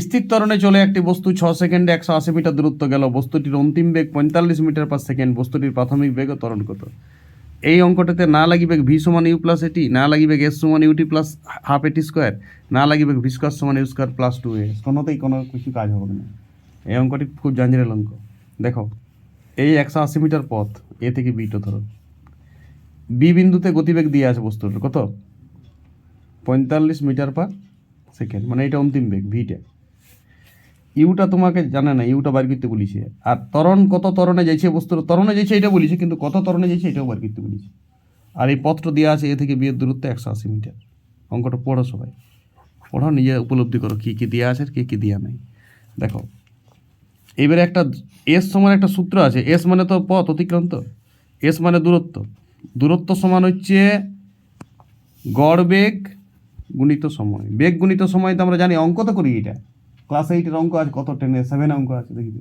স্থির ত্বরণে চলে একটি বস্তু 6 সেকেন্ডে 180 মিটার দূরত্ব গেল, বস্তুটির অন্তিম বেগ 45 মিটার পার সেকেন্ড, বস্তুটির প্রাথমিক বেগ ও ত্বরণ কত? এই অঙ্কটাতে না লাগি বেগ ভি সমান ইউ প্লাস এটি, না লাগি বেগ এস সমান ইউটি প্লাস হাফ এটি স্কোয়ার, না লাগি বেগ ভি স্কোয়ার সমান ইউ স্কোয়ার প্লাস 2a, কোনোতেই কোনো কিছু কাজ হবে না। এই অঙ্কটি খুব জাঞ্জিরের অঙ্ক। দেখো এই 180 মিটার পথ এ থেকে বিটা ধরো, বি বিন্দুতে গতিবেগ দিয়ে আছে বস্তুর কত? 45 মিটার পার সেকেন্ড, মানে এটা অন্তিম বেগ ভিটা। ইউটা তোমাকে জানে না, ইউটা বার করতে বলিছে। আর ত্বরণ কত ত্বরণে যাইছে বস্তুর, ত্বরণে যাইছে এটা বলিছে, কিন্তু কত ত্বরণে যাইছে এটাও বার করতে বলিছে। আর এই পথটা দেওয়া আছে এ থেকে বিয়ের দূরত্ব 180 মিটার। অঙ্কটা পড়ো সবাই, পড়ো, নিজে উপলব্ধি করো কী কী দেওয়া আছে আর কী কী দেওয়া নেই। দেখো এবারে একটা এস সমান একটা সূত্র আছে। এস মানে তো পথ অতিক্রান্ত, এস মানে দূরত্ব। দূরত্ব সমান হচ্ছে গড় বেগ গুণিত সময়। বেগ গুণিত সময় তো আমরা জানি, অঙ্ক তো করি এটা, ক্লাস 8-এর অঙ্ক আছে, কত 10-7 অঙ্ক আছে দেখবি।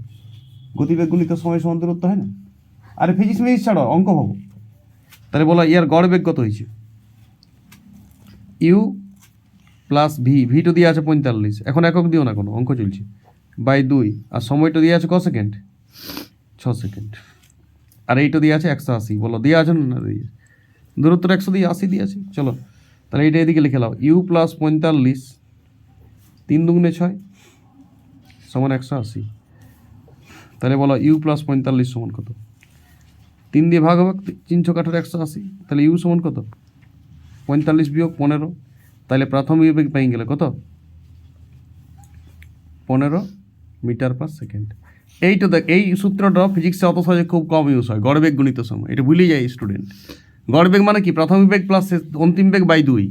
গতিবেগ গুণিত সময় সমান দূরত্ব হয় না? আরে ফিজিক্স মিজিক্স ছাড়ো, অঙ্ক ভাবো। তাহলে বলো ইয়ার গড় বেগ কত হয়েছে? ইউ প্লাস ভি, ভিটো দিয়ে আছে 45, এখন একক দিও না কোনো, অঙ্ক চলছে, বাই 2, আর সময়টা দিয়ে আছে ক সেকেন্ড? 6 সেকেন্ড। আর এইটা দিয়ে আছে 180, বলো দিয়ে আছে না দিয়ে? দূরত্বটা 180 দিয়ে আছে। চলো তাহলে এইটা এদিকে লিখে নাও, ইউ প্লাস 45 3 দুগুণে 6 সমান 180। তাহলে বলো ইউ প্লাস 45 সমান কত? 3 দিয়ে ভাগ হবে, 3 × 8 = 180। তাহলে ইউ সমান কত? 45 বিয়োগ 15। তাহলে প্রাথমিক বেগ পেয়ে গেলে কত? 15 মিটার পার সেকেন্ড। এইটা দেখ, এই সূত্রটা ফিজিক্সে অত সহজে খুব কম ইউজ হয়, গড়বেগ গুণিত সময়। এটা ভুলে যায় স্টুডেন্ট। গড়বেগ মানে কি? প্রাথমিক বেগ প্লাস অন্তিম বেগ বাই 2।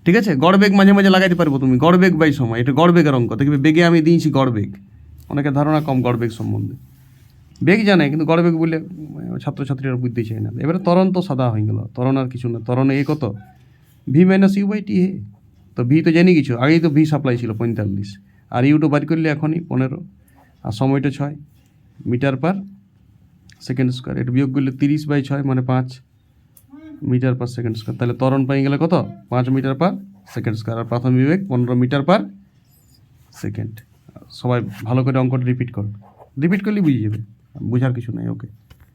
ঠিক আছে, গড়বেগ মাঝে মাঝে লাগাইতে পারবো তুমি, গড়বেগ বাই সময়, এটা গড়বেগের অঙ্ক। দেখবে বেগে আমি দিয়েছি গড়বেগ, অনেকের ধারণা কম গড়বেগ সম্বন্ধে। বেগ জানে কিন্তু গড়বেগ বলে ছাত্রছাত্রীরা বুঝতে চায় না। এবারে ত্বরণ তো সাদা হয়ে গেল, ত্বরণ আর কিছু না। ত্বরণে এ কত? V minus you by T. হে তো ভি তো জানি কিছু, আগেই তো ভি সাপ্লাই ছিল 45, আর ইউটো বার করলে এখনই 15, আর সময়টা 6 মিটার পার সেকেন্ড স্কোয়ার। এটা বিয়োগ করলে 30/6 মানে 5 মিটার পার সেকেন্ড স্কোয়ার। তাহলে ত্বরণ পেয়ে গেলে কত? 5 মিটার পার সেকেন্ড স্কোয়ার। আর প্রাথমিক বেগ 15 মিটার পার সেকেন্ড। সবাই ভালো করে অঙ্কটা রিপিট করো, রিপিট করলেই বুঝে যাবে, বোঝার কিছু নাই। ওকে।